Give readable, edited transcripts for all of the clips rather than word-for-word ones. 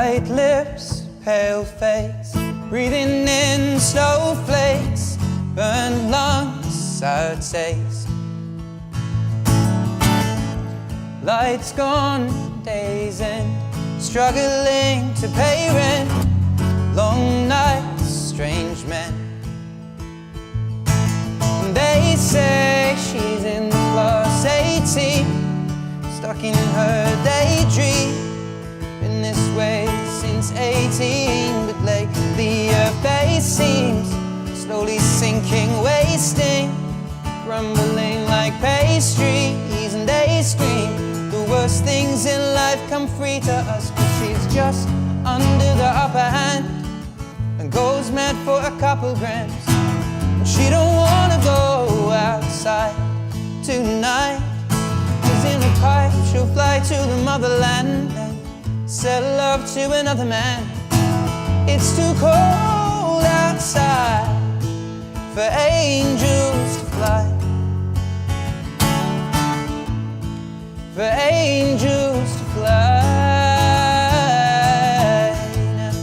White lips, pale face, breathing in snowflakes, burned lungs, sour taste. Lights gone, days end, struggling to pay rent, long nights, strange men. They say she's in class 18, stuck in her daydream. Been this way since 18, but lately her face seems slowly sinking, wasting, crumbling like pastries. And they scream the worst things in life come free to us, 'cause she's just under the upper hand and goes mad for a couple grams. And she don't wanna go outside tonight, 'cause in a pipe she'll fly to the motherland and sell love to another man. It's too cold outside for angels to fly, for angels to fly now.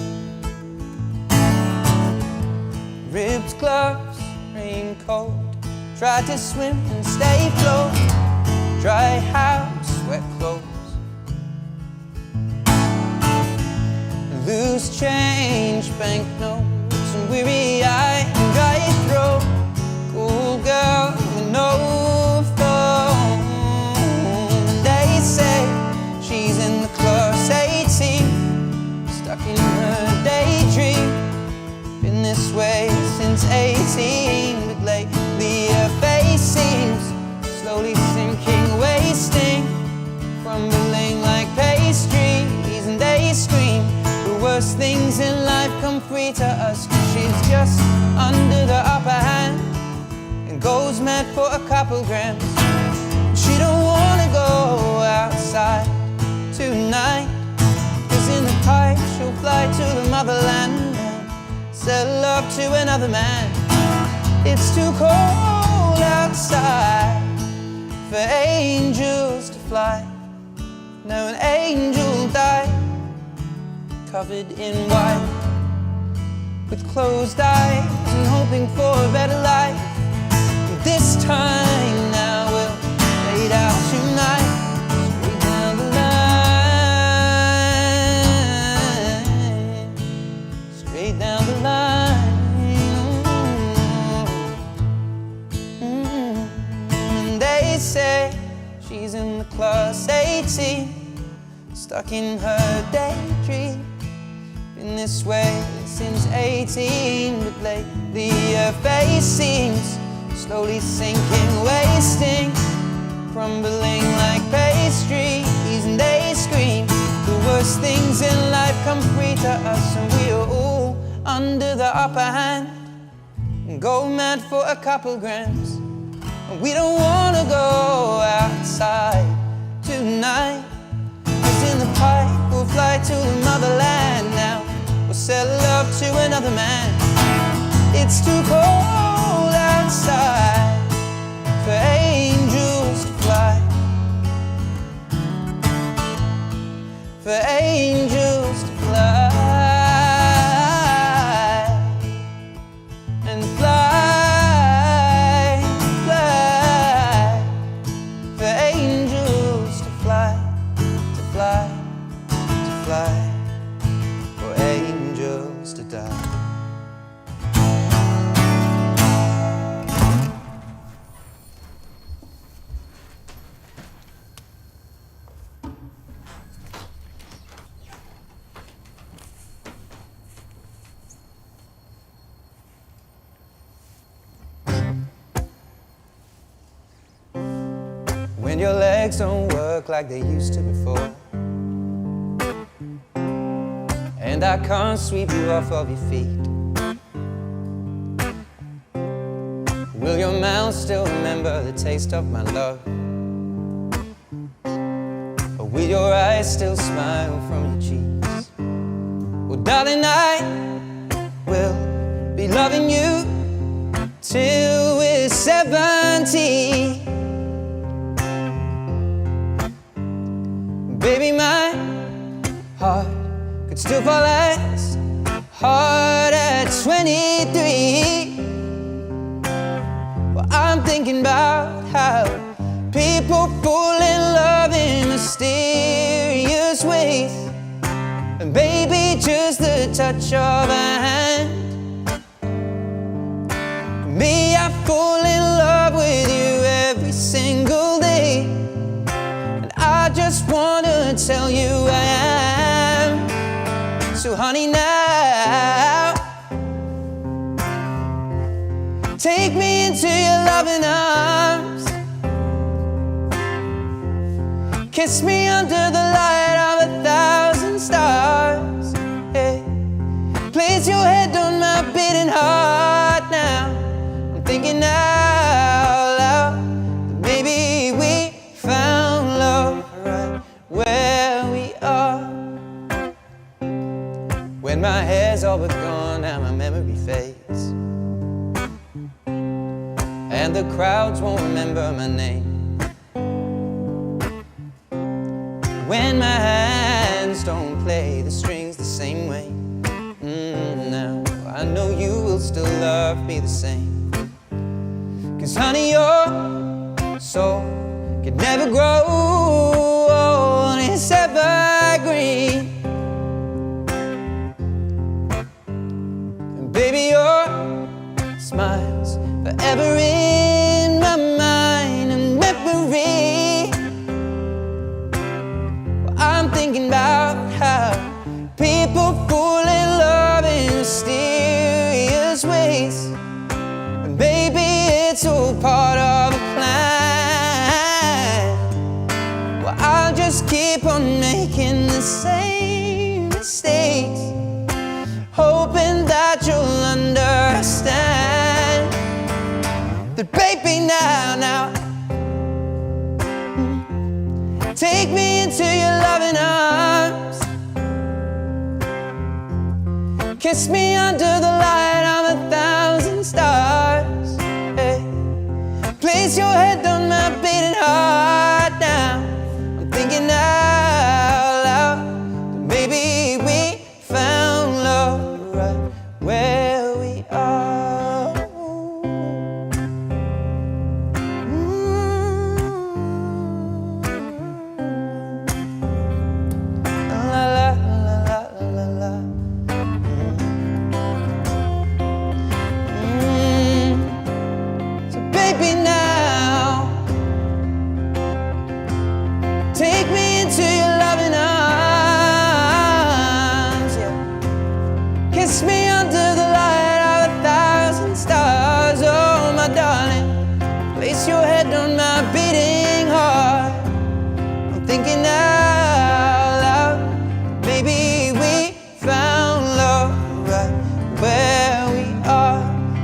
Ripped gloves, raincoat, tried to swim and stay afloat. Dry house, wet clothes, loose change, banknotes, and weary-eyed and dry throat. Cool girl with no phone. They say she's in the class 18, stuck in her daydream. Been this way since 18, but lately her face seems slowly sinking, wasting, crumbling like pastries. And they scream the worst things in life come free to us, 'cause she's just under the upper hand and goes mad for a couple grams. She don't wanna go outside tonight, 'cause in the pipe she'll fly to the motherland and sell love to another man. It's too cold outside for angels to fly. Now an angel died, covered in white, with closed eyes and hoping for a better life. This time now we'll fade out tonight, straight down the line, straight down the line. And they say she's in the class 18, stuck in her daydream. Been this way since 18, but lately her face seems slowly sinking, wasting, crumbling like pastries. And they scream the worst things in life come free to us, and we are all under the upper hand and go mad for a couple grams. And we don't wanna go outside tonight, 'cause in the pipe we'll fly to the motherland now. We'll sell love to another man. It's too cold outside for angels to fly, for angels to fly and fly, fly, for angels to fly, to fly, to fly, for angels to die. When your legs don't work like they used to before, and I can't sweep you off of your feet, will your mouth still remember the taste of my love? Or will your eyes still smile from your cheeks? Well, darling, I will be loving you till we're 70. Baby, my heart could still agree. Well, I'm thinking about how people fall in love in mysterious ways, and baby, just the touch of a hand. Me, I fall in love with you every single day, and I just wanna tell you I am. So honey, now take me into your loving arms, kiss me under the light of 1,000 stars. Hey, place your head on my beating heart now. I'm thinking out loud that maybe we found love right where we are. When my hair's all but gone and my memory fades, and the crowds won't remember my name, when my hands don't play the strings the same way, now I know you will still love me the same. 'Cause honey, your soul could never grow old, it's evergreen. And baby, your smile's forever in my mind and memory. Well, I'm thinking about how people fall in love in mysterious ways, and baby, it's all part of a plan. Well, I'll just keep on making the same mistakes, hoping that you'll understand that baby, now take me into your loving arms, kiss me under the light of 1,000 stars. Hey, place your head on my beating heart now. I'm thinking out loud that maybe we found love right where we are. La la la la la la. So baby, now take me into your loving arms, yeah. Kiss me under the light of 1,000 stars, oh my darling. Place your head on my beating heart. I'm thinking out loud, maybe we found love right where we are.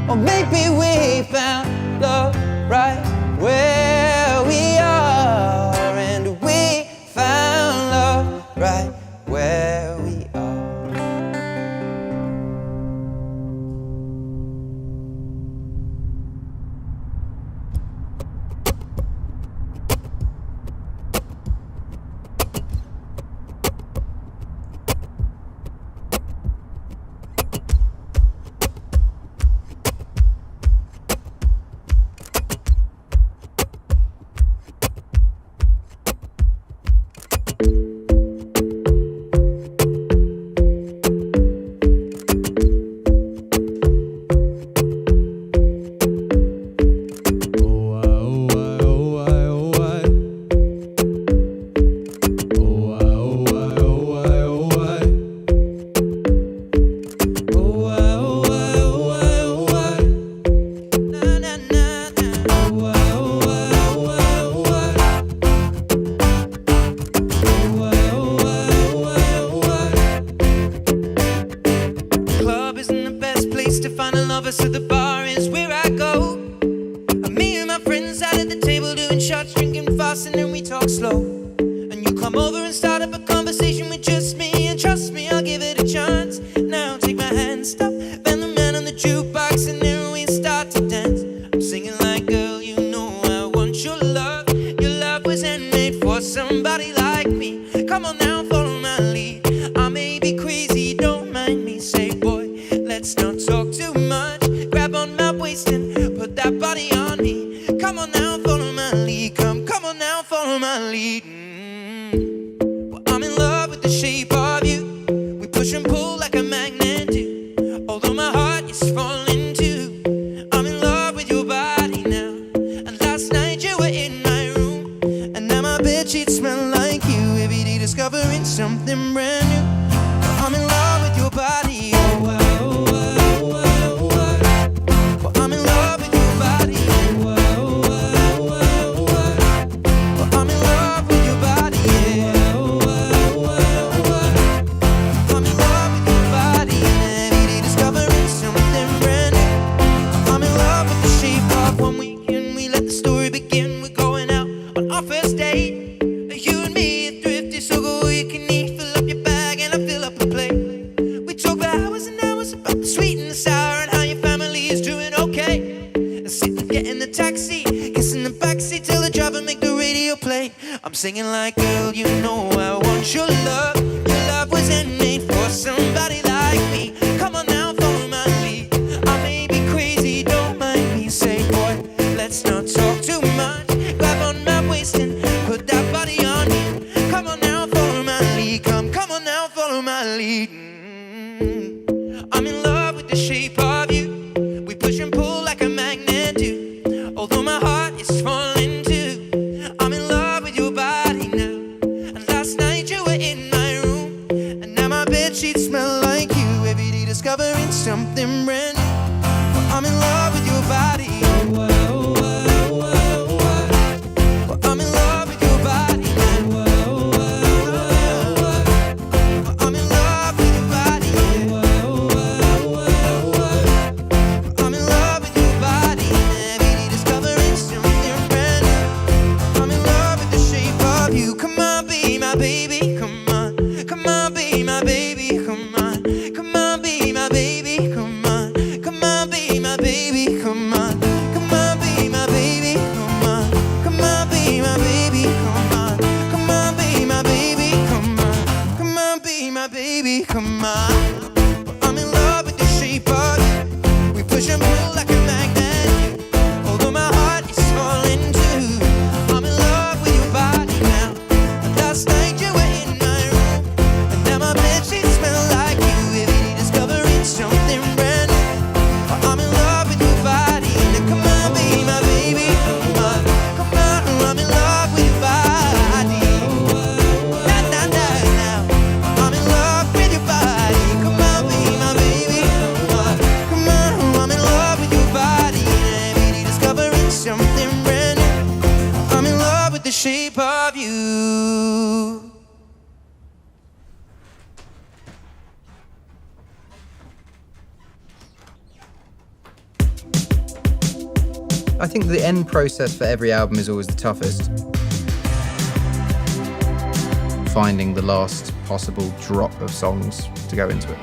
Or maybe we found love right where we are. And we found love right where we are. So the bar is where I go. Me and my friends sat at the table doing shots, drinking fast, and then we talk slow. And you come over and start up a conversation with just me, and trust me, I'll give it a chance. Now take my hand, stop, bend the man on the jukebox, and then we start to dance. I'm singing like, girl, you know I want your love. Your love was handmade for somebody like me. Come on now, follow my lead. I may be crazy, don't mind me. Say, boy, let's not talk too much. waist and put that body on me. Come on now, follow my lead. Come on now, follow my lead. Well, I'm in love with the shape of you. We push and pull like a magnet do. Although my heart is falling too. I'm in love with your body now. And last night you were in my room, and now my bedsheets smell like you. Every day discovering something brand new. I'm in love with your body. Oh, wow, oh, wow, wow, wow. Well, I'm in love with your body. Oh, wow, wow, wow, wow. Well, I'm in love with your body. Yeah. Oh, wow, wow, wow. I'm in love with your body. And every day discovering something brand new. I'm in love with the shape of one weekend. We let the story begin. We're going out on our first date. You and me are thrifty, so go all you can eat. Fill up your bag and I fill up a plate. We talk for hours and hours about the sweet and the sour and how your family is doing okay. And sit and get in the taxi, kissing the backseat, tell the driver make the radio play. I'm singing like, girl, you know I want your love. Your love was handmade for somebody like me. Come on now, follow my lead. I may be crazy, don't mind me. Say, boy, let's not talk too much. Grab on my waist and put that body on me. Come on now, follow my lead. Come on now, follow my lead. I'm in love with the shape of you. We push and pull like a magnet do. Although my heart is falling too. I'm in love with your body now. And last night you were in my room, and now my bedsheets smell like you. Every day discovering something brand new. Well, I'm in love with your body. Oh, wow, wow, wow, wow. Well, I'm in love with your body. Oh, wow, wow, wow. Well, I'm in love with your body. Yeah. Oh, wow, wow, wow. I'm in love with your body. Every day discovering something brand new. I'm in love with the shape of you. Come on, be my baby. Come on, be my baby. Come on, be my baby. Come on, be my baby. Come on, be my baby. Come on, be my baby. Come on, be my baby. Come on, be my baby. Come on. I'm in love with the shape of you. We push and pull like a magnet. Although my heart is falling too. I'm in love with your body now. Last night you were in my room, and now my bedsheets smell like you. Every day discovering something brand new. I'm in love with your body. Now come on, be my baby. Come on, I'm in love with your body. Nah, nah, nah, nah. I'm in love with your body. Come on, be my baby. Come on, I'm in love with your body. Every day discovering something brand new. I'm in love with the shape of you. I think the end process for every album is always the toughest. Finding the last possible drop of songs to go into it.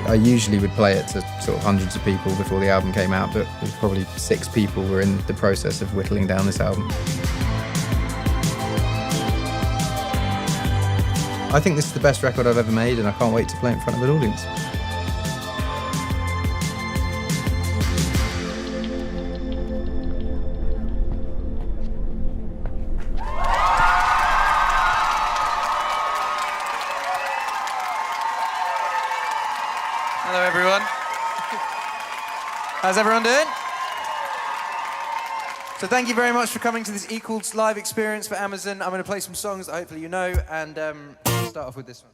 I usually would play it to sort of hundreds of people before the album came out, but there's probably 6 people were in the process of whittling down this album. I think this is the best record I've ever made, and I can't wait to play it in front of an audience. Hello, everyone. How's everyone doing? So thank you very much for coming to this Equals live experience for Amazon. I'm going to play some songs that hopefully you know, and I'll start off with this one.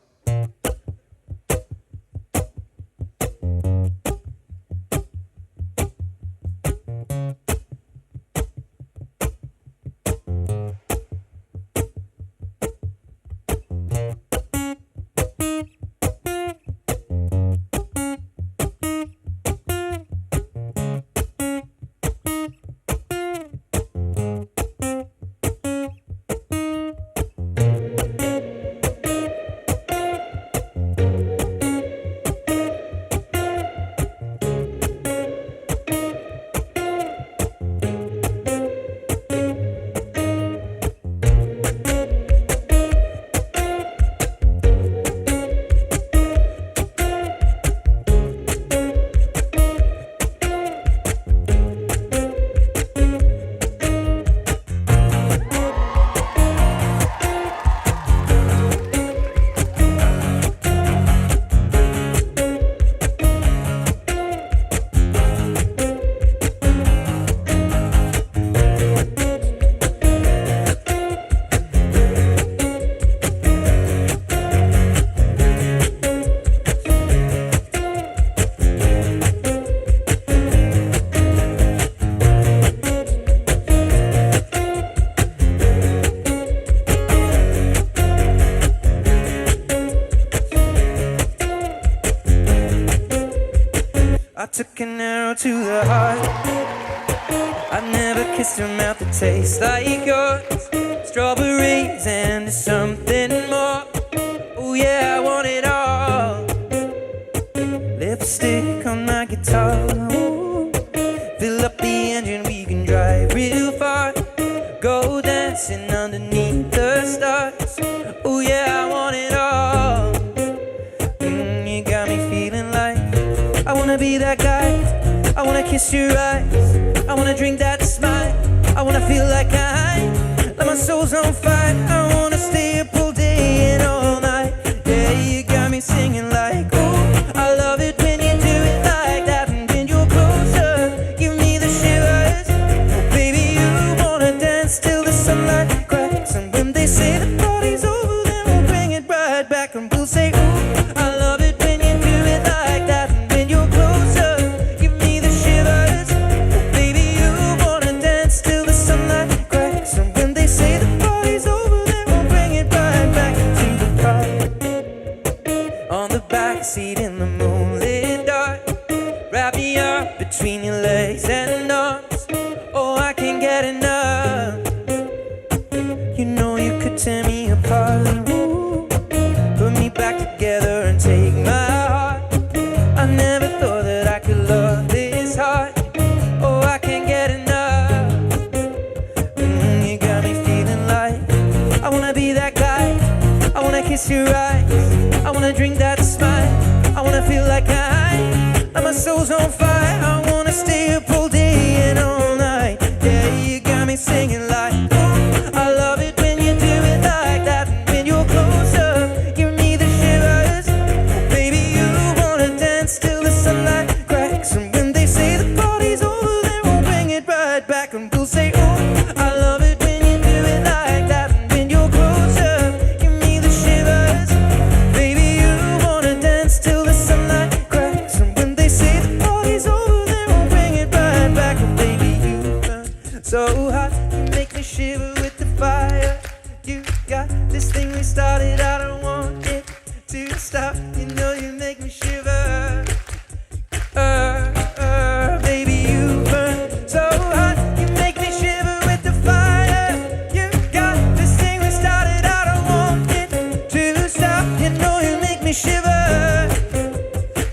took an arrow to the heart. I never kissed a mouth that tastes like yours. Strawberries and there's something more. Oh yeah, I want it all. Lipstick on my guitar. Ooh. Fill up the engine, we can drive real far. Go dancing underneath the stars. Oh yeah, I want it all. You got me feeling like I wanna be that guy. I wanna kiss your eyes. I wanna drink that smile. I wanna feel like my soul's on fire. I wanna stay up all day and all night. Yeah, you got me singing like, oh, I love it when you do it like that. And when you're closer, give me the shivers. Oh, baby, you wanna dance till the sunlight cracks. And when they say the party's over, then we'll bring it right back. And we'll say, oh, I love it when you do it like that. And when you're closer, give me the shivers. Oh, baby, you wanna dance till the sunlight cracks. And when they say the party's over, then we'll bring it right back to the car. On the back seat in the moonlit dark. Wrap me up between your legs and arms. Oh, I can't get enough. You know you could tear me apart. Ooh. Put me back together and take my heart. I never thought that I could love this hard. Oh, I can't get enough. You got me feeling like I wanna be that guy. I wanna kiss your eyes. I wanna drink that smile. I wanna feel like my soul's on fire. I wanna stay up all day and all night. Yeah, you got me singing like, oh, I love it when you do it like that. And when you're closer, give me the shivers. Baby, you wanna dance till the sunlight cracks. And when they say the party's over, then we'll bring it right back. And we'll say, oh, I love it when you do it like that. And when you're closer, give me the shivers. Baby, you wanna dance till the sunlight cracks. And when they say the party's over, then we'll bring it right back. Oh, baby, you burn so hot, you make me shiver with the fire. You got this thing we started, I don't want it to stop. You know you make me shiver. Baby, you burn so hot, you make me shiver with the fire. You got this thing we started, I don't want it to stop. You know you make me shiver.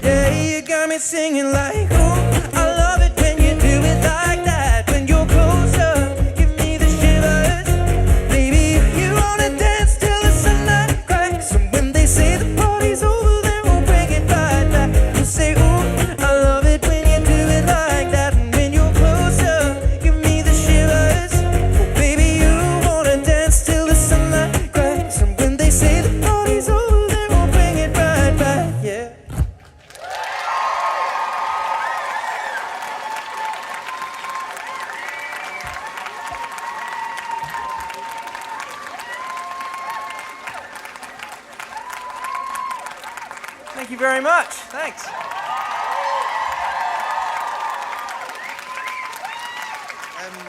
Yeah, you got me singing like, oh, I love it when you do it like that. When you're closer, give me the shivers. Baby, you wanna dance till the sunlight cracks. And when they say the party's over, then we'll bring it right back. We'll say, oh, I love it when you do it like that. And when you're closer, give me the shivers. Oh, baby, you wanna dance till the sunlight cracks. And when they say the party's over, then we'll bring it right back. Yeah. Thank you very much. Thanks.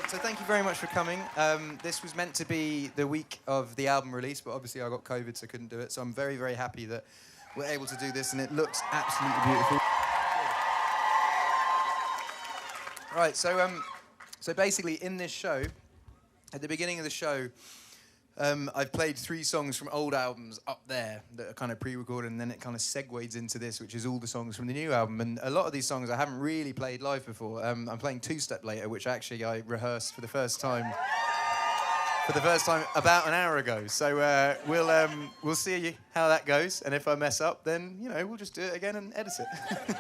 So thank you very much for coming. This was meant to be the week of the album release, but obviously I got COVID, so couldn't do it. So I'm very, very happy that we're able to do this, and it looks absolutely beautiful. Right, so basically in this show, at the beginning of the show, I've played 3 songs from old albums up there that are kind of pre-recorded, and then it kind of segues into this, which is all the songs from the new album. And a lot of these songs I haven't really played live before. I'm playing Two Step Later, which actually I rehearsed for the first time about an hour ago. So we'll see how that goes, and if I mess up, then we'll just do it again and edit it.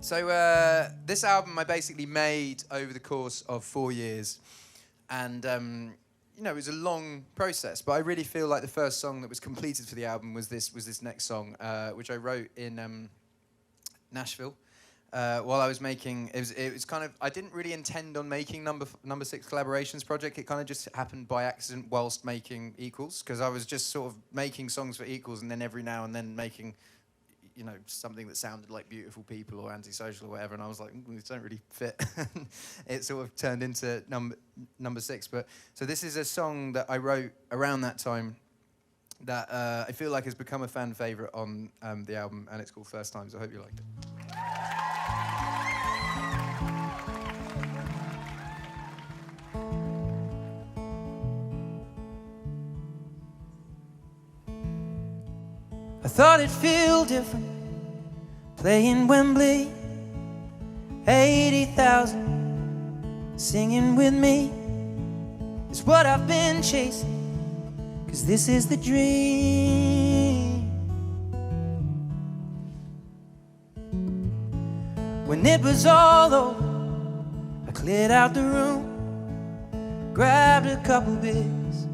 So this album I basically made over the course of 4 years. And, it was a long process, but I really feel like the first song that was completed for the album was this next song, which I wrote in Nashville while I was making. It was kind of, I didn't really intend on making number 6 collaborations project. It kind of just happened by accident whilst making Equals, because I was just sort of making songs for Equals, and then every now and then making something that sounded like Beautiful People or Antisocial or whatever, and I was like, these don't really fit. It sort of turned into number 6. But so this is a song that I wrote around that time, that I feel like has become a fan favourite on the album, and it's called First Times. I hope you liked it. I thought it'd feel different playing Wembley, 80,000 singing with me is what I've been chasing, 'cause this is the dream. When it was all over, I cleared out the room, grabbed a couple beers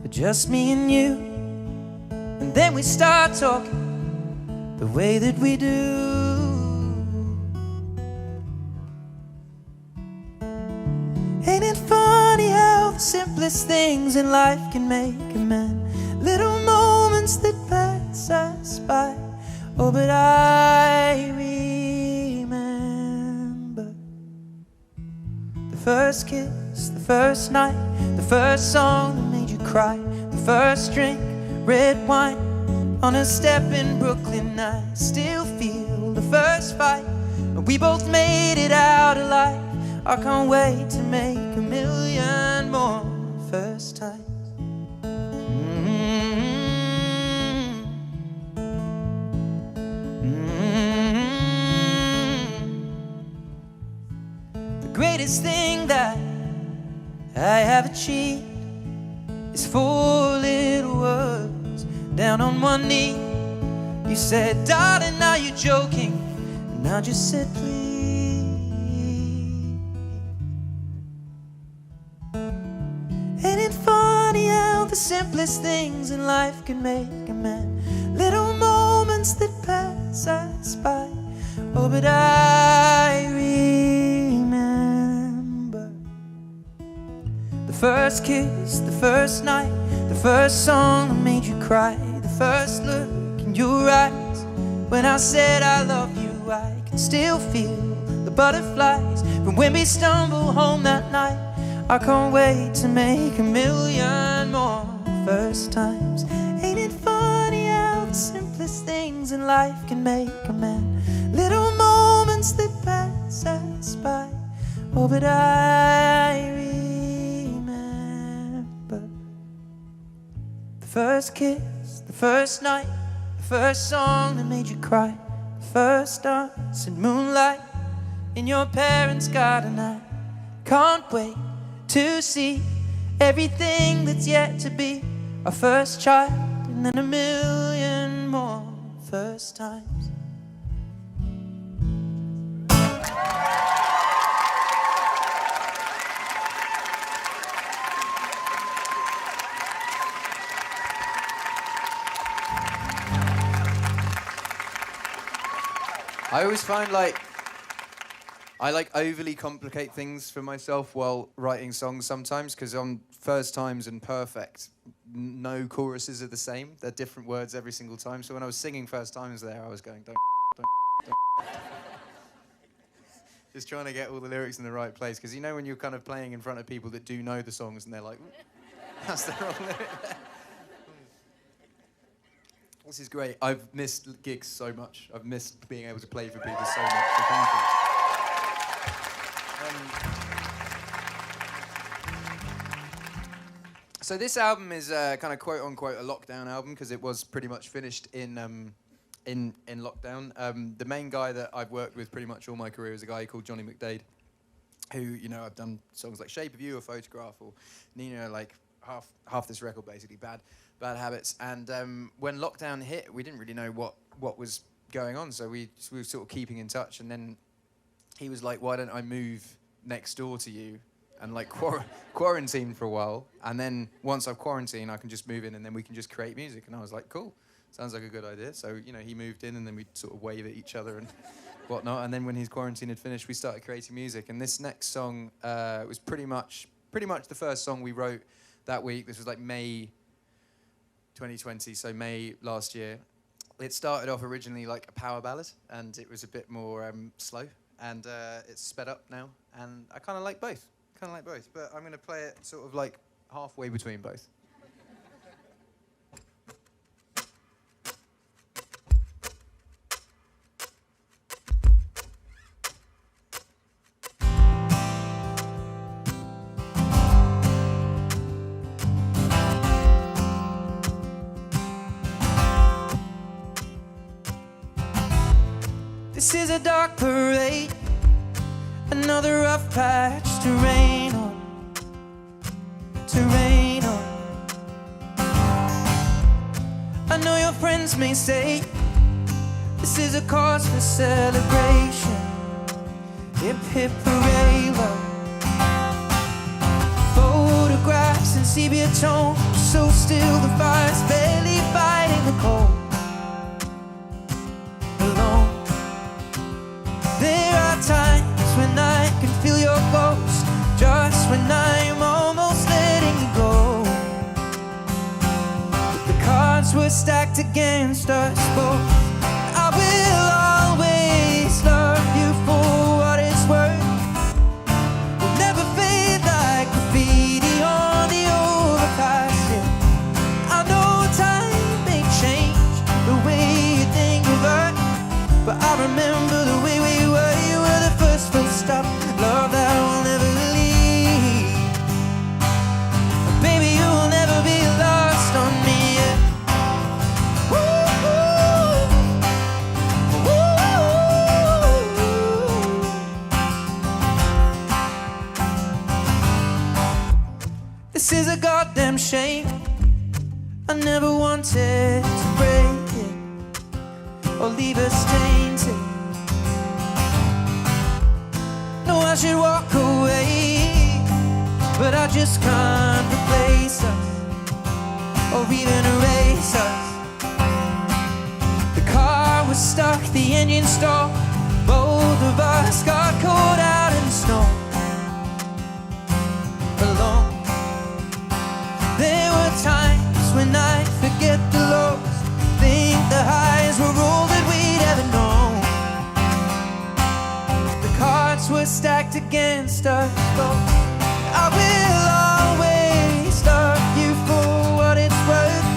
for just me and you, and then we start talking the way that we do. Ain't it funny how the simplest things in life can make a man? Little moments that pass us by. Oh, but I remember the first kiss, the first night, the first song that made you cry, the first drink, red wine on a step in Brooklyn. I still feel the first fight, but we both made it out alive. I can't wait to make a million more first times. The greatest thing that I have achieved is 4 little words down on one knee. You said, darling, are you joking? And I just said, please. Ain't it funny how the simplest things in life can make a man? Little moments that pass us by. Oh, but I remember the first kiss, the first night, the first song that made you cry, the first look in your eyes. When I said I love you, I can still feel the butterflies from when we stumbled home that night. I can't wait to make a million more first times. Ain't it funny how the simplest things in life can make a man? Little moments that pass us by. Oh, but I remember the first kiss, the first night, the first song that made you cry, the first dance in moonlight in your parents' garden. I can't wait to see everything that's yet to be our first child, and then a million more first times. I always find I overly complicate things for myself while writing songs sometimes, because on First Times and Perfect, no choruses are the same. They're different words every single time. So when I was singing First Times there, I was going, don't. Just trying to get all the lyrics in the right place. Because you know when you're kind of playing in front of people that do know the songs and they're like, that's the wrong lyric there. This is great. I've missed gigs so much. I've missed being able to play for people so much. So thank you. So this album is kind of quote unquote a lockdown album because it was pretty much finished in lockdown. The main guy that I've worked with pretty much all my career is a guy called Johnny McDade, who, you know, I've done songs like Shape of You or Photograph or Nina, like half this record basically, Bad Habits. And when lockdown hit, we didn't really know what was going on, so we were sort of keeping in touch. And then he was like, why don't I move next door to you and like quarantine for a while, and then once I've quarantined, I can just move in and then we can just create music. And I was like, cool, sounds like a good idea. So, you know, he moved in and then we'd sort of wave at each other and whatnot. And then when his quarantine had finished, we started creating music. And this next song was pretty much the first song we wrote that week. This was like May 2020, so May last year. It started off originally like a power ballad, and it was a bit more slow, and it's sped up now, and I kind of like both. But I'm going to play it sort of like halfway between both. This is a dark parade, another rough patch to rain on, to rain on. I know your friends may say this is a cause for celebration. Hip hip hooray, love. Photographs in sepia tone, so still the fire's barely fighting the cold. Alone. There are times when I can feel your ghost, just when I'm almost letting you go. But the cards were stacked against us both. I will always love you for what it's worth. We'll never fade like graffiti on the overpass. Yeah. I know time may change the way you think of us, but I remember the way we were. You were the first full stop, love that will never leave. Baby, you will never be lost on me. Yeah. This is a goddamn shame. I never wanted to break it or leave us tainted. No, I should walk away, but I just can't replace us or even erase us. The car was stuck, the engine stalled. Both of us got caught out in the snow. Alone. There were times when I'd forget the lows, think the highs were all that we'd ever known. The cards were stacked against us both. I will always love you for what it's worth.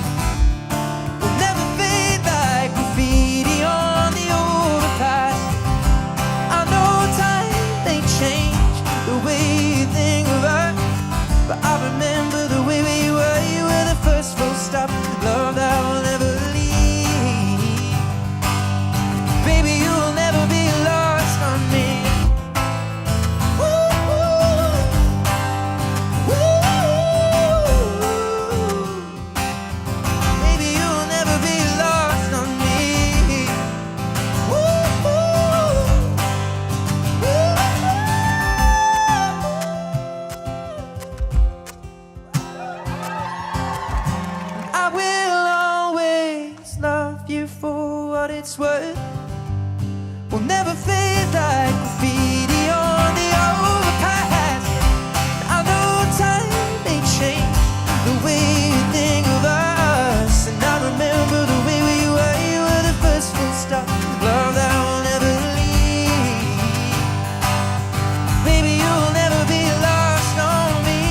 We'll never fade like graffiti on the overpass. I know time may change the way you think of us, but I remember the way we were. You were the first full stop, love that will never leave. Baby, you will never be lost on me. Ooh, ooh, ooh. Baby, you will never be lost on me. Ooh, I will always love you for what it's worth. We'll never fade like graffiti on the overpass. I know time may change the way you think of us, and I remember the way we were. You were the first full stop, love that will never leave. Baby, you will never be lost on me.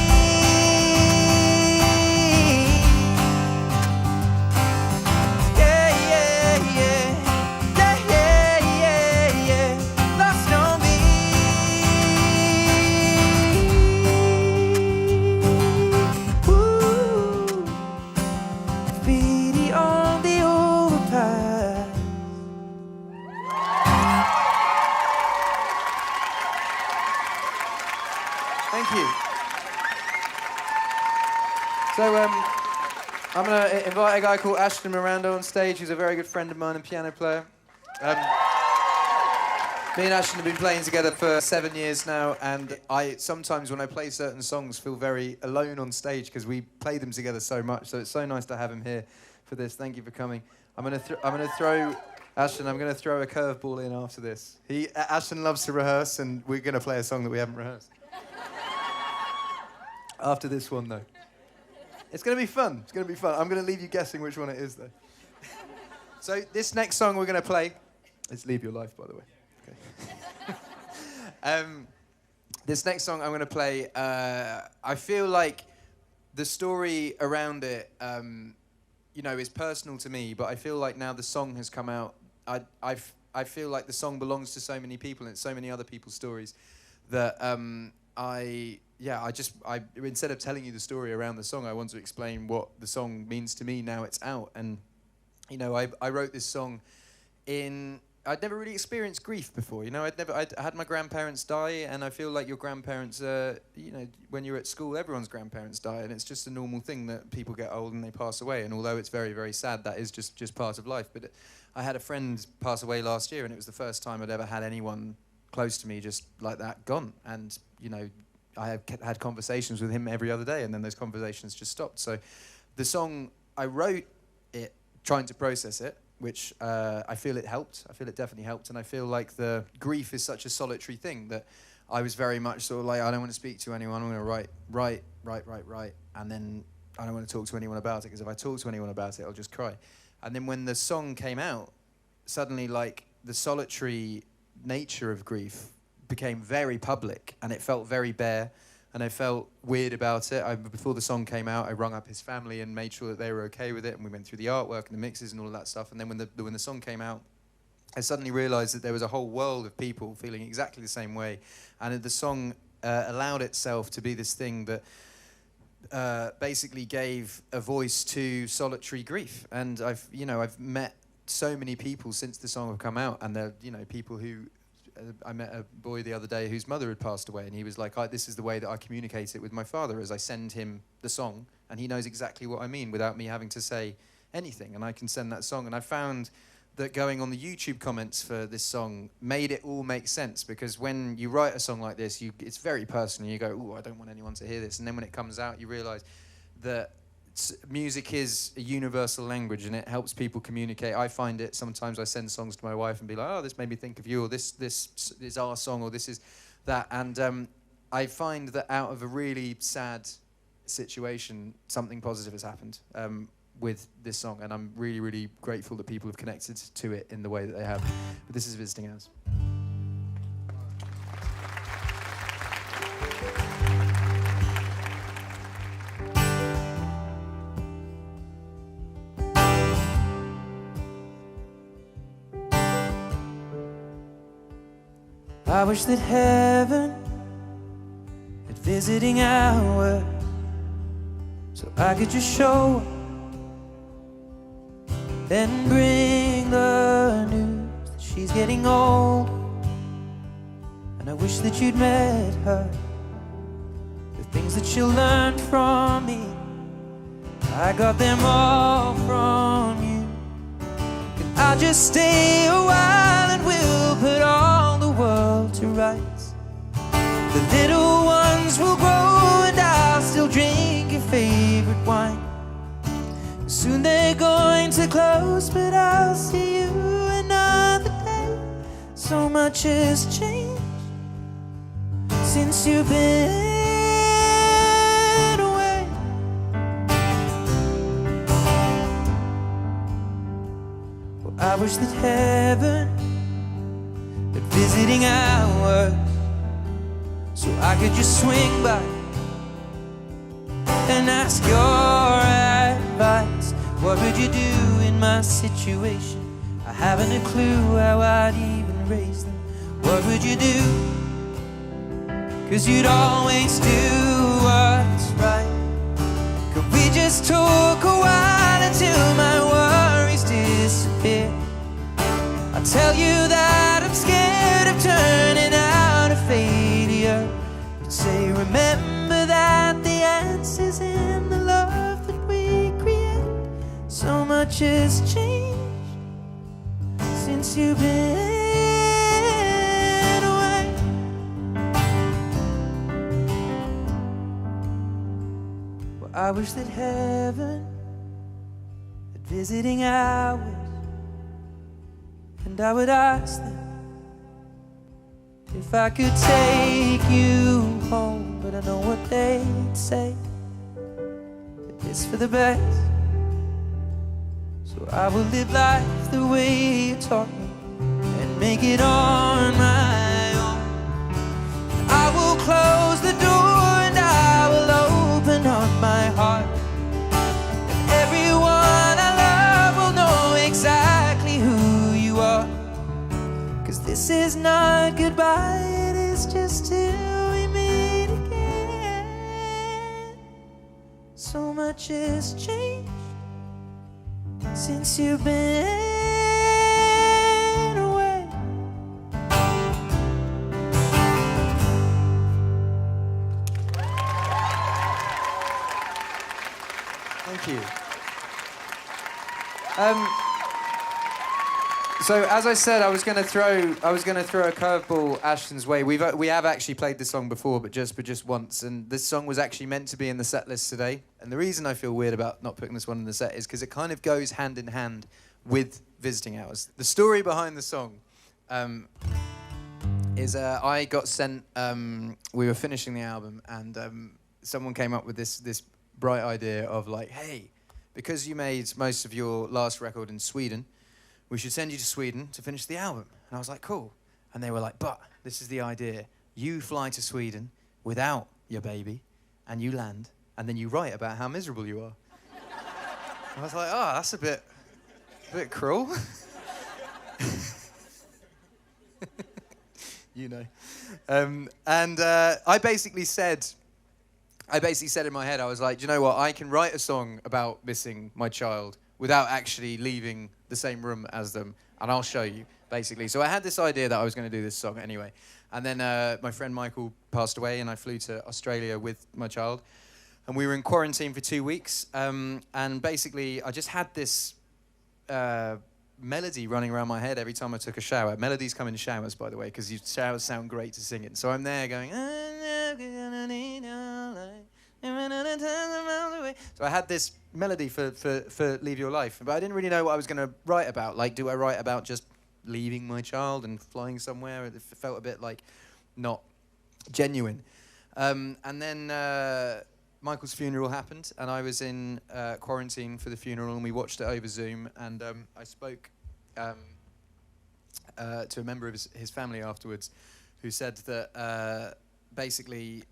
Yeah, yeah, yeah. Yeah, yeah, yeah, yeah. Lost on me. Ooh. Graffiti on the overpass. Thank you. So, I'm going to invite a guy called Ashton Miranda on stage, who's a very good friend of mine and piano player. Me and Ashton have been playing together for 7 years now, and I sometimes, when I play certain songs, feel very alone on stage because we play them together so much. So it's so nice to have him here for this. Thank you for coming. I'm going to throw Ashton. I'm going to throw a curveball in after this. Ashton loves to rehearse, and we're going to play a song that we haven't rehearsed. After this one, though. It's going to be fun. It's going to be fun. I'm going to leave you guessing which one it is, though. So this next song we're going to play is Leave Your Life, by the way. Okay. This next song I'm going to play, I feel like the story around it, is personal to me, but I feel like now the song has come out, I feel like the song belongs to so many people and it's so many other people's stories that instead of telling you the story around the song, I want to explain what the song means to me now it's out. And, I wrote this song in I'd never really experienced grief before, you know. I'd had my grandparents die, and I feel like your grandparents, you know, when you're at school, everyone's grandparents die, and it's just a normal thing that people get old and they pass away. And although it's very, very sad, that is just part of life. But I had a friend pass away last year, and it was the first time I'd ever had anyone close to me just like that gone. And you know, I had conversations with him every other day, and then those conversations just stopped. So the song, I wrote it trying to process it, which I feel it helped. I feel it definitely helped. And I feel like the grief is such a solitary thing that I was very much sort of like, I don't want to speak to anyone. I'm going to write. And then I don't want to talk to anyone about it, because if I talk to anyone about it, I'll just cry. And then when the song came out, suddenly like the solitary nature of grief became very public, and it felt very bare. And I felt weird about it. Before the song came out, I rung up his family and made sure that they were okay with it, and we went through the artwork and the mixes and all of that stuff. And then when the song came out, I suddenly realized that there was a whole world of people feeling exactly the same way. And the song allowed itself to be this thing that basically gave a voice to solitary grief. And I've met so many people since the song have come out, and they're, you know, people who, I met a boy the other day whose mother had passed away, and he was like, this is the way that I communicate it with my father, as I send him the song, and he knows exactly what I mean without me having to say anything, and I can send that song. And I found that going on the YouTube comments for this song made it all make sense, because when you write a song like this, it's very personal. You go, ooh, I don't want anyone to hear this. And then when it comes out, you realize that music is a universal language, and it helps people communicate. I find it sometimes, I send songs to my wife and be like, oh, this made me think of you, or this is our song, or this is that. And I find that out of a really sad situation, something positive has happened with this song, and I'm really, really grateful that people have connected to it in the way that they have. But this is Visiting Hours. I wish that heaven had visiting hours, so I could just show up and bring the news that she's getting old. And I wish that you'd met her, the things that she'll learn from me, I got them all from you. And I'll just stay a while, and we'll put all the world to rights. The little ones will grow, and I'll still drink your favorite wine. Soon they're going to close, but I'll see you another day. So much has changed since you've been away. Well, I wish that heaven had visiting hours, so I could just swing by and ask your advice. What would you do in my situation? I haven't a clue how I'd even raise them. What would you do? 'Cause you'd always do what's right. Could we just talk a while until my worries disappear? I tell you that I'm scared of turning out a failure. You'd say, remember that the answer's in the love that we create. So much has changed since you've been away. Well, I wish that heaven had visiting hours, and I would ask them if I could take you home. But I know what they'd say, that it's for the best. So I will live life the way you taught me, and make it on my own. I will close the door, and I will open up my heart, and everyone I love will know exactly who you are. 'Cause this is not goodbye, it is just till we meet again. So much has changed since you've been away. Thank you. So as I said, I was going to throw a curveball Ashton's way. We have actually played this song before, but just once. And this song was actually meant to be in the set list today. And the reason I feel weird about not putting this one in the set is because it kind of goes hand in hand with visiting hours. The story behind the song is I got sent. We were finishing the album, and someone came up with this bright idea of like, hey, because you made most of your last record in Sweden, we should send you to Sweden to finish the album. And I was like, cool. And they were like, but this is the idea. You fly to Sweden without your baby, and you land, and then you write about how miserable you are. I was like, oh, that's a bit cruel. You know. I basically said in my head, I was like, do you know what? I can write a song about missing my child without actually leaving the same room as them, and I'll show you, basically. So I had this idea that I was going to do this song anyway. And then my friend Michael passed away, and I flew to Australia with my child. And we were in quarantine for 2 weeks. And basically, I just had this melody running around my head every time I took a shower. Melodies come in showers, by the way, because showers sound great to sing in. So I'm there going... So I had this melody for Leave Your Life, but I didn't really know what I was going to write about. Like, do I write about just leaving my child and flying somewhere? It felt a bit like not genuine. And then Michael's funeral happened, and I was in quarantine for the funeral, and we watched it over Zoom, and I spoke to a member of his family afterwards who said that basically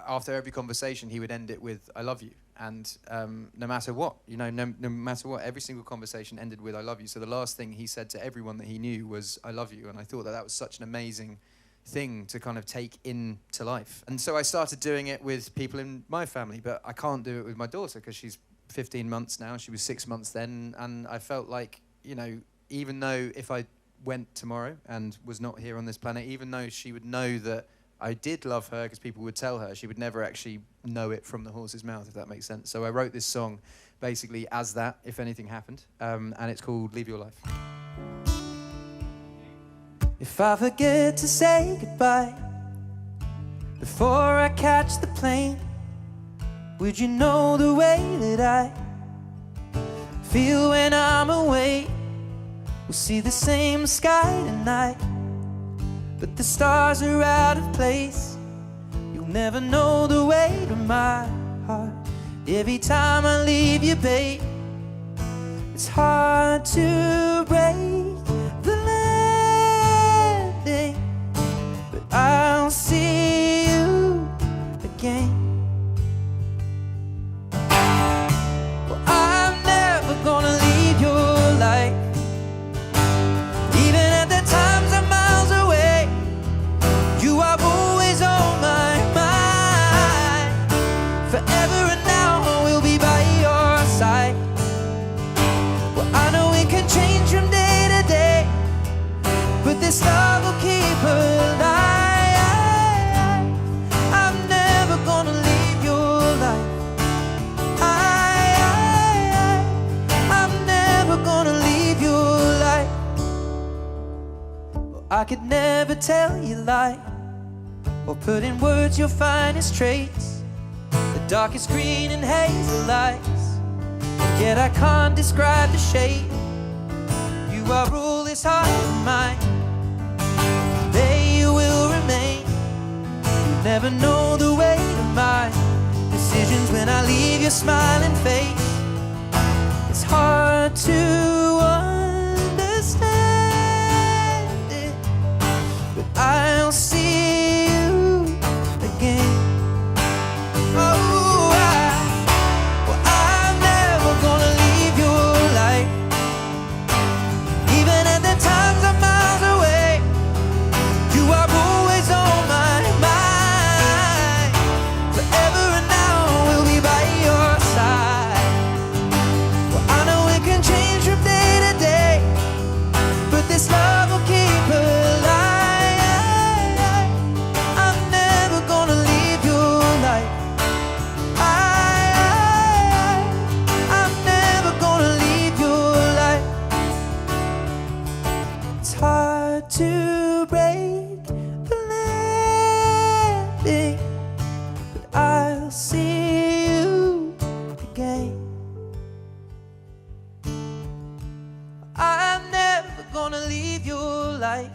after every conversation he would end it with "I love you," and no matter what, no matter what, every single conversation ended with "I love you." So the last thing he said to everyone that he knew was "I love you," and I thought that was such an amazing thing to kind of take into life. And so I started doing it with people in my family, but I can't do it with my daughter because she's 15 months now. She was 6 months then, and I felt like, even though if I went tomorrow and was not here on this planet, even though she would know that I did love her because people would tell her, she would never actually know it from the horse's mouth, if that makes sense. So I wrote this song basically as that, if anything happened, and it's called Leave Your Life. If I forget to say goodbye before I catch the plane, would you know the way that I feel when I'm away? We'll see the same sky tonight, but the stars are out of place. You'll never know the weight of my heart. Every time I leave you, babe, it's hard to break the landing, but I'll see you again. Well, I'm never gonna leave your life, even at the times I'm miles away. You are always on my mind. Forever and now we'll be by your side. Well, I know it can change from day to day, but this love will keep her alive. I'm never gonna leave your life. I'm never gonna leave your life. Well, I could never tell you lie or put in words your finest traits, the darkest green and hazel lights, yet I can't describe the shade. You are all this heart of mine, there you will remain. You never know the weight of my decisions when I leave your smiling face. It's hard to understand it, but I'll see you again. Oh, well, I'm never gonna leave your life, even at the times I'm miles away. You are always on my mind. Forever and now we'll be by your side. Well, I know it can change from day to leave your life.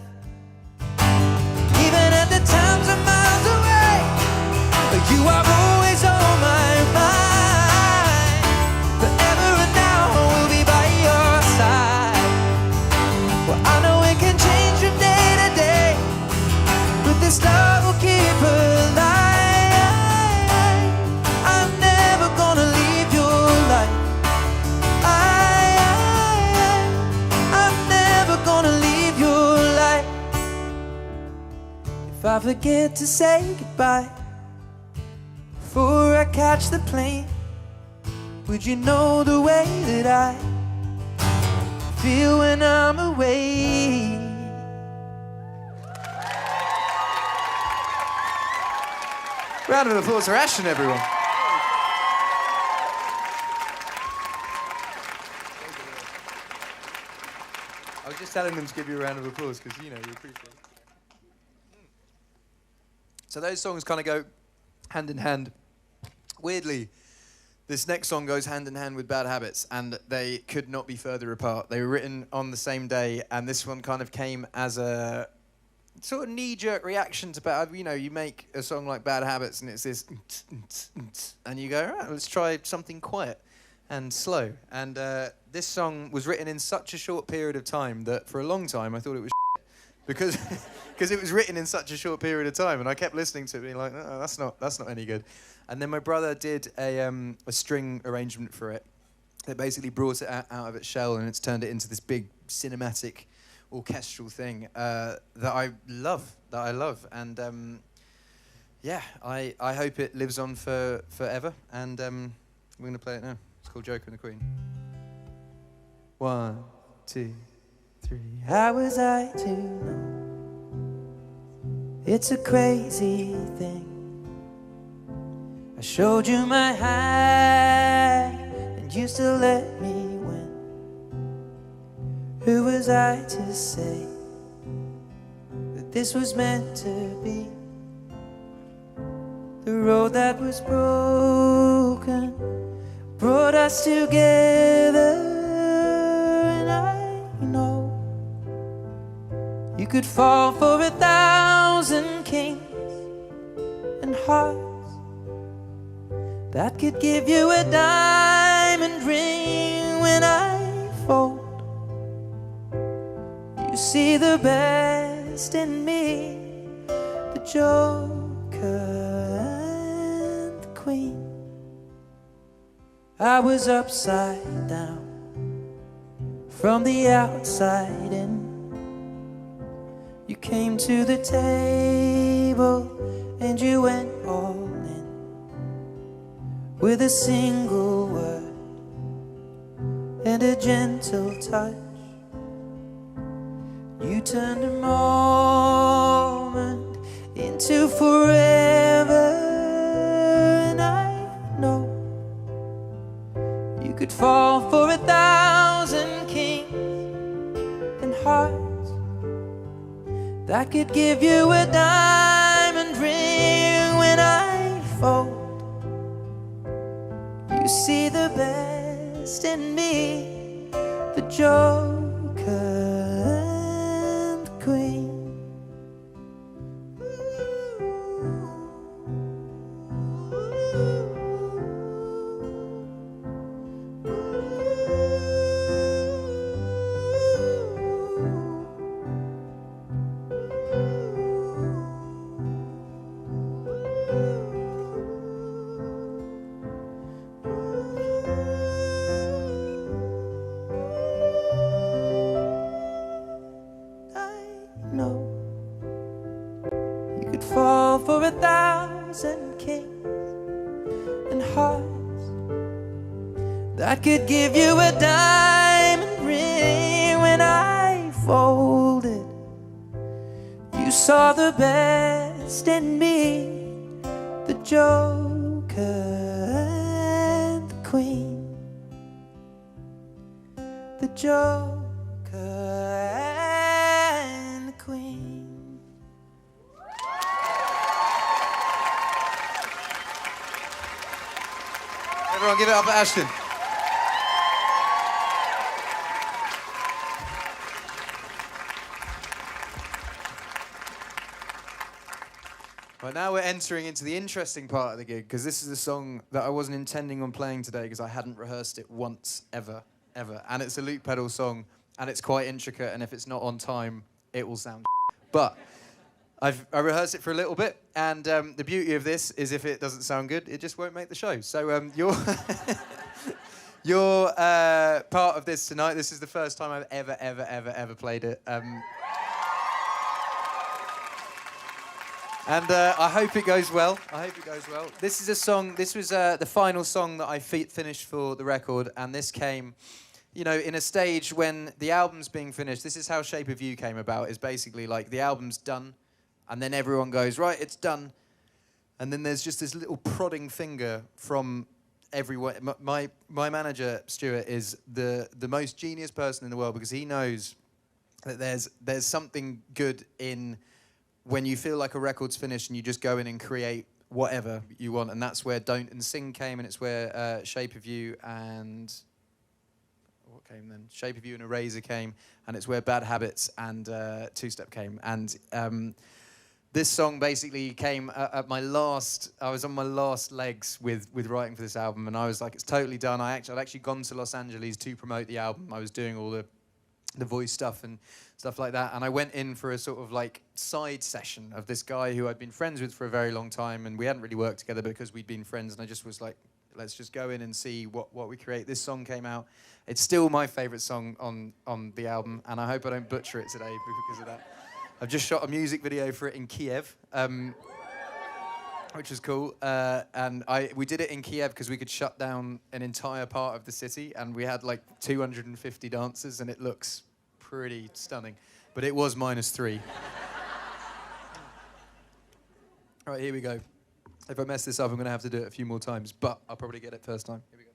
Even at the times I'm miles away, you are always on my mind. Forever and now we'll be by your side. Well, I know it can change from day to day, but this love will keep alive. I'm never gonna leave your life. I'm never gonna leave your life. If I forget to say goodbye before I catch the plane, would you know the way that I feel when I'm away? Round of applause for Ashton, everyone. I was just telling them to give you a round of applause because, you know, we appreciate it. So those songs kind of go hand in hand. Weirdly, this next song goes hand in hand with Bad Habits, and they could not be further apart. They were written on the same day, and this one kind of came as a sort of knee-jerk reaction to Bad. You know, you make a song like Bad Habits, and it's this, and you go, right, let's try something quiet and slow. And this song was written in such a short period of time that for a long time I thought it was because it was written in such a short period of time, and I kept listening to it being like, no, that's not any good. And then my brother did a string arrangement for it that basically brought it out of its shell, and it's turned it into this big cinematic orchestral thing that I love. And yeah, I hope it lives on forever, and we're going to play it now. It's called Joker and the Queen. 1, 2, 3. How was I to know? It's a crazy thing. I showed you my hand, and you still let me win. Who was I to say that this was meant to be? The road that was broken brought us together, and I know you could fall for 1,000 kings and hearts that could give you a diamond ring. When I fold, you see the best in me, the Joker and the Queen. I was upside down from the outside in. You came to the table and you went all in with a single word and a gentle touch. You turned a moment into forever, and I know you could fall for 1,000 kings and hearts that could give you a diamond ring. When I fold, you see the best in me, the Joker and the Queen. Fall for 1,000 kings and hearts that could give you a diamond ring. When I folded, you saw the best in me, the Joker and the Queen, the Joker and the Queen. Everyone give it up for Ashton. Right, now we're entering into the interesting part of the gig, because this is a song that I wasn't intending on playing today because I hadn't rehearsed it once, ever. And it's a loop pedal song, and it's quite intricate, and if it's not on time, it will sound But I rehearsed it for a little bit, and the beauty of this is if it doesn't sound good, it just won't make the show. So you're part of this tonight. This is the first time I've ever played it. And I hope it goes well. This is a song, this was the final song that I finished for the record, and this came, you know, in a stage when the album's being finished. This is how Shape of You came about, is basically like the album's done, and then everyone goes, right, it's done. And then there's just this little prodding finger from everywhere. My manager, Stuart, is the most genius person in the world, because he knows that there's something good in when you feel like a record's finished and you just go in and create whatever you want. And that's where Don't and Sing came, and it's where Shape of You and... what came then? Shape of You and Eraser came, and it's where Bad Habits and Two Step came. And this song basically came at my last... I was on my last legs with writing for this album, and I was like, it's totally done. I'd actually gone to Los Angeles to promote the album. I was doing all the voice stuff and stuff like that, and I went in for a sort of like side session of this guy who I'd been friends with for a very long time, and we hadn't really worked together because we'd been friends, and I just was like, let's just go in and see what we create. This song came out. It's still my favourite song on the album, and I hope I don't butcher it today because of that. I've just shot a music video for it in Kiev, which is cool, and we did it in Kiev because we could shut down an entire part of the city, and we had like 250 dancers, and it looks pretty stunning, but it was -3. All right, here we go. If I mess this up, I'm going to have to do it a few more times, but I'll probably get it first time. Here we go.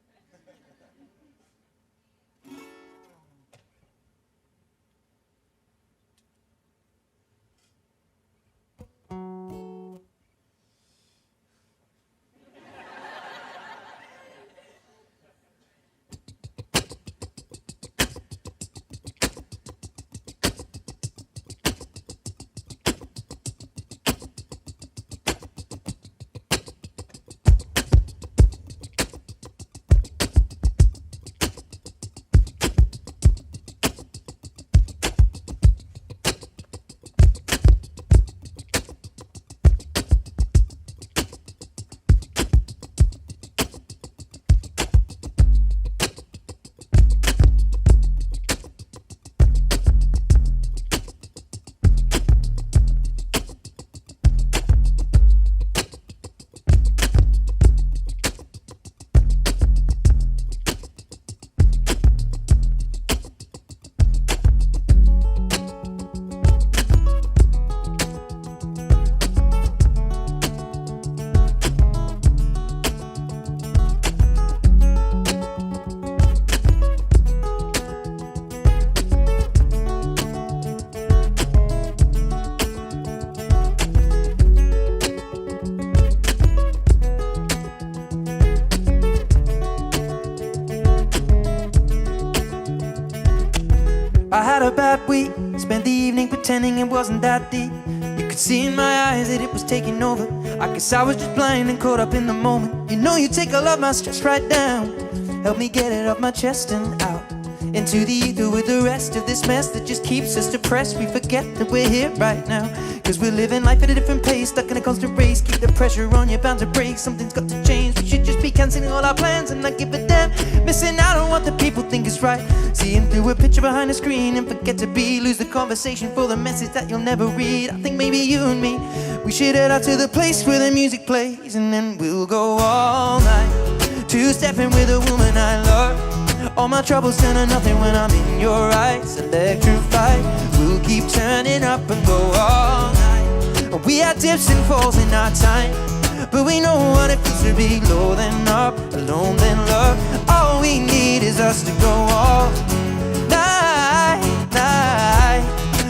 I had a bad week, spent the evening pretending it wasn't that deep. You could see in my eyes that it was taking over. I guess I was just blind and caught up in the moment. You know you take all of my stress right down. Help me get it off my chest and out into the ether with the rest of this mess that just keeps us depressed. We forget that we're here right now, cause we're living life at a different pace, stuck in a constant race. Keep the pressure on, you're bound to break. Something's got to change. We should just be cancelling all our plans and not give a damn. Missing out on what the people think is right, seeing through a picture behind a screen and forget to be. Lose the conversation for the message that you'll never read. I think maybe you and me, we should head out to the place where the music plays, and then we'll go all night, two-stepping with a woman I love. All my troubles turn to nothing when I'm in your eyes. Electrified, we'll keep turning up and go all night. We had dips and falls in our time, but we know what it feels to be low then up, alone then love. All we need is us to go all night, night,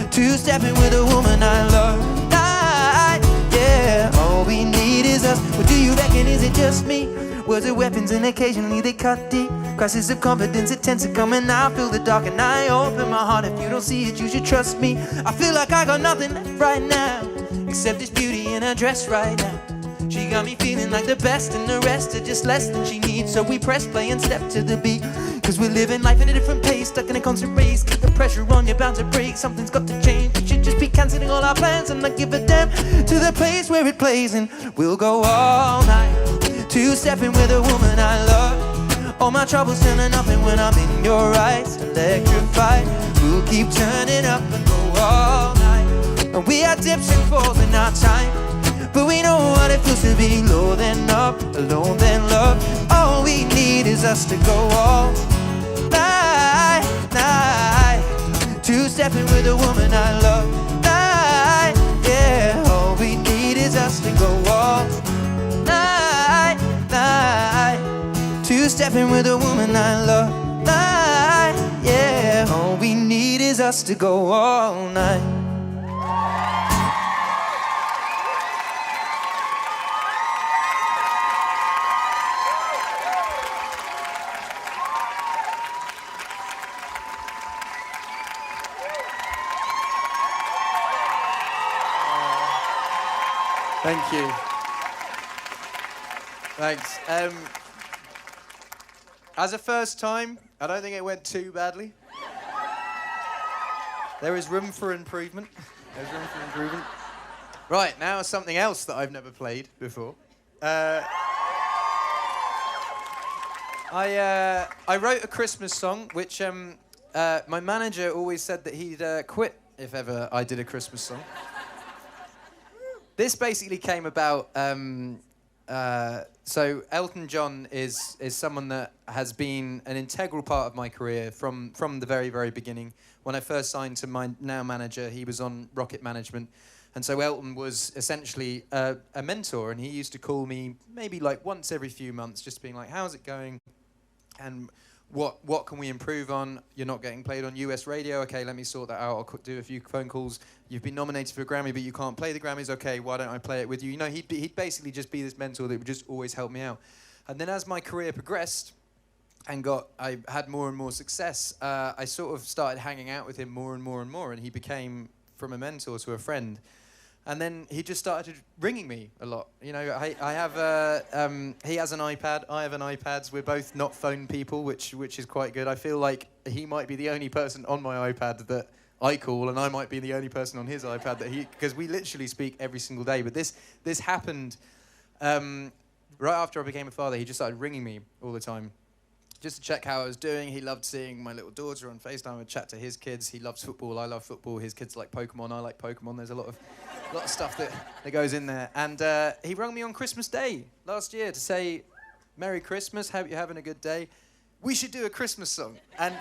two-stepping with a woman I love. Night, yeah, all we need is us. What do you reckon, is it just me? Words are weapons and occasionally they cut deep. Crisis of confidence, it tends to come and I feel the dark and I open my heart. If you don't see it, you should trust me. I feel like I got nothing left right now. except there's beauty in her dress right now. She got me feeling like the best, and the rest are just less than she needs. So we press play and step to the beat, cause we're living life at a different pace, stuck in a constant race. Keep the pressure on, you're bound to break. Something's got to change. We should just be cancelling all our plans and not give a damn to the place where it plays. And we'll go all night, two-stepping with a woman I love. All my troubles turn to nothing when I'm in your eyes, electrified. We'll keep turning up and go all night. And we had dips and falls in our time, but we know what it feels to be low then up, alone then love. All we need is us to go all night, night. Two-stepping with a woman I love, night, yeah. All we need is us to go all night, night. Two-stepping with a woman I love, night, yeah. All we need is us to go all night. Thank you. Thanks. As a first time, I don't think it went too badly. There is room for improvement. There's room for improvement. Right, now something else that I've never played before. I wrote a Christmas song, which my manager always said that he'd quit if ever I did a Christmas song. This basically came about, so Elton John is someone that has been an integral part of my career from the very, very beginning. When I first signed to my now manager, he was on Rocket Management. And so Elton was essentially a mentor, and he used to call me maybe like once every few months, just being like, how's it going? And what can we improve on? You're not getting played on US radio. Okay, let me sort that out. I'll do a few phone calls. You've been nominated for a Grammy, but you can't play the Grammys. Okay, why don't I play it with you? You know, he'd basically just be this mentor that would just always help me out. And then as my career progressed and I had more and more success, I sort of started hanging out with him more and more and more, and he became from a mentor to a friend. And then he just started ringing me a lot. You know, I have he has an iPad, I have an iPad. We're both not phone people, which is quite good. I feel like he might be the only person on my iPad that I call, and I might be the only person on his iPad that because we literally speak every single day. But this happened right after I became a father. He just started ringing me all the time, just to check how I was doing. He loved seeing my little daughter on FaceTime. I'd chat to his kids. He loves football. I love football. His kids like Pokemon. I like Pokemon. There's a lot of stuff that goes in there. And he rang me on Christmas Day last year to say, Merry Christmas, hope you're having a good day. We should do a Christmas song. And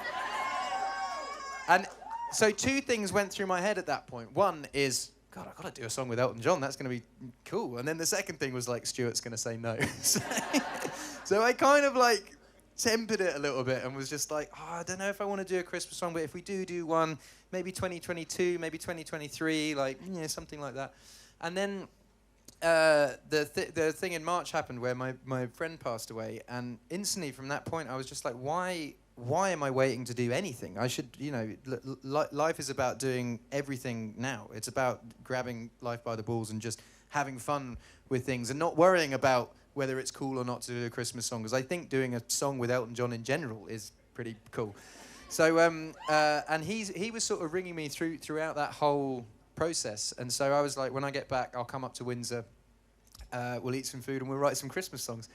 so two things went through my head at that point. One is, God, I've got to do a song with Elton John. That's going to be cool. And then the second thing was like, Stuart's going to say no. So I kind of like tempered it a little bit and was just like, I don't know if I want to do a Christmas song, but if we do one, maybe 2022, maybe 2023, like, something like that. And then the thing in March happened where my friend passed away, and instantly from that point I was just like, why am I waiting to do anything? I should, life is about doing everything now. It's about grabbing life by the balls and just having fun with things and not worrying about whether it's cool or not to do a Christmas song, because I think doing a song with Elton John in general is pretty cool. So, and he was sort of ringing me throughout that whole process, and so I was like, when I get back, I'll come up to Windsor, we'll eat some food, and we'll write some Christmas songs.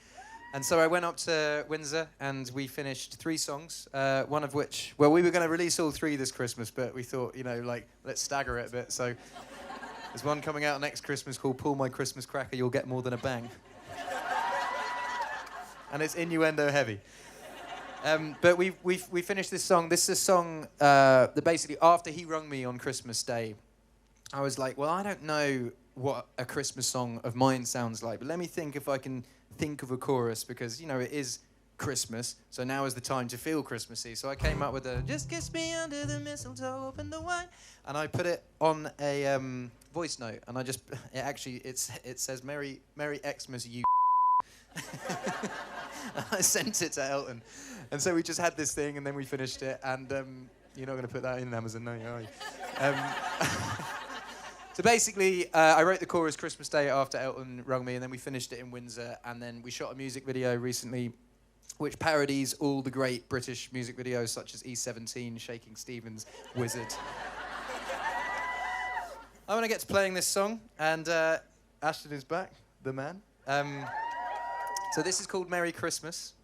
And so I went up to Windsor, and we finished 3 songs, one of which, well, we were going to release all 3 this Christmas, but we thought, let's stagger it a bit, so there's one coming out next Christmas called Pull My Christmas Cracker, You'll Get More Than a Bang. And it's innuendo heavy. But we finished this song. This is a song that basically, after he rung me on Christmas Day, I was like, well, I don't know what a Christmas song of mine sounds like, but let me think if I can think of a chorus, because, it is Christmas, so now is the time to feel Christmassy. So I came up with just kiss me under the mistletoe, open the wine, and I put it on a voice note, and it says Merry Xmas, you. I sent it to Elton, and so we just had this thing, and then we finished it. And you're not going to put that in Amazon, no, are you? So basically, I wrote the chorus Christmas Day after Elton rung me, and then we finished it in Windsor, and then we shot a music video recently which parodies all the great British music videos such as E17, Shaking Stevens, Wizard. I want to get to playing this song, and Ashton is back, the man. So this is called Merry Christmas,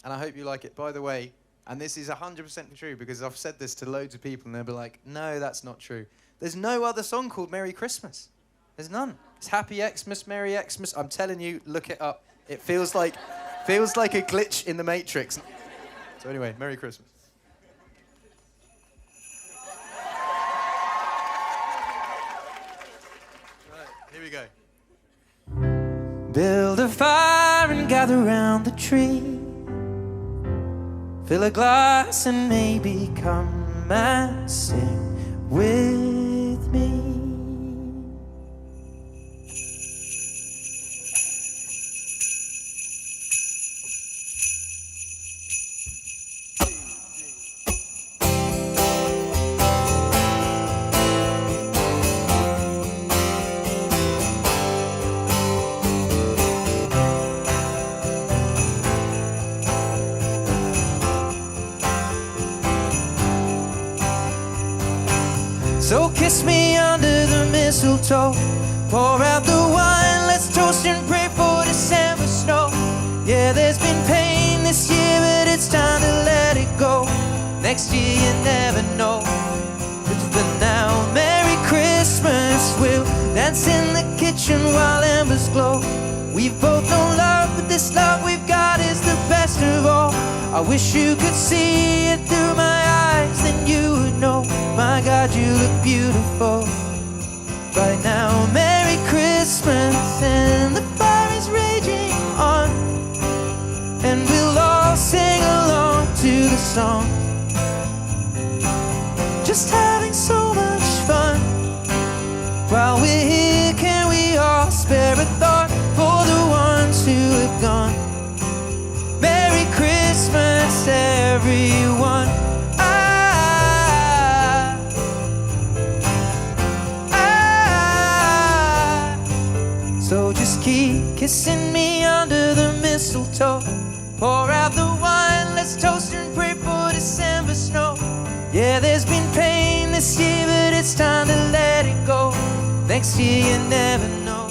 and I hope you like it. By the way, and this is 100% true because I've said this to loads of people and they'll be like, no, that's not true. There's no other song called Merry Christmas. There's none. It's Happy Xmas, Merry Xmas. I'm telling you, look it up. It feels like a glitch in the Matrix. So anyway, Merry Christmas. Right, here we go. Build a fire and gather round the tree. Fill a glass and maybe come and sing with me. So kiss me under the mistletoe, pour out the wine, let's toast and pray for December snow. Yeah, there's been pain this year, but it's time to let it go. Next year you never know. But for now, Merry Christmas. We'll dance in the kitchen while embers glow. We've both known love, but this love we've got is the best of all. I wish you could see it through my eyes, then you would know. My God, you look beautiful right now. Merry Christmas, and the fire is raging on, and we'll all sing along to the song. Just having so much fun. While we're here, can we all spare a thought for the ones who have gone? Merry Christmas, everyone. So just keep kissing me under the mistletoe. Pour out the wine, let's toast and pray for December snow. Yeah, there's been pain this year, but it's time to let it go. Next year you never know.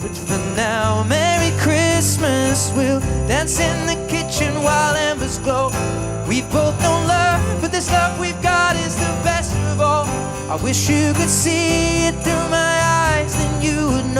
But for now, Merry Christmas. We'll dance in the kitchen while embers glow. We've both known love, but this love we've got is the best of all. I wish you could see it through my eyes, then you would know.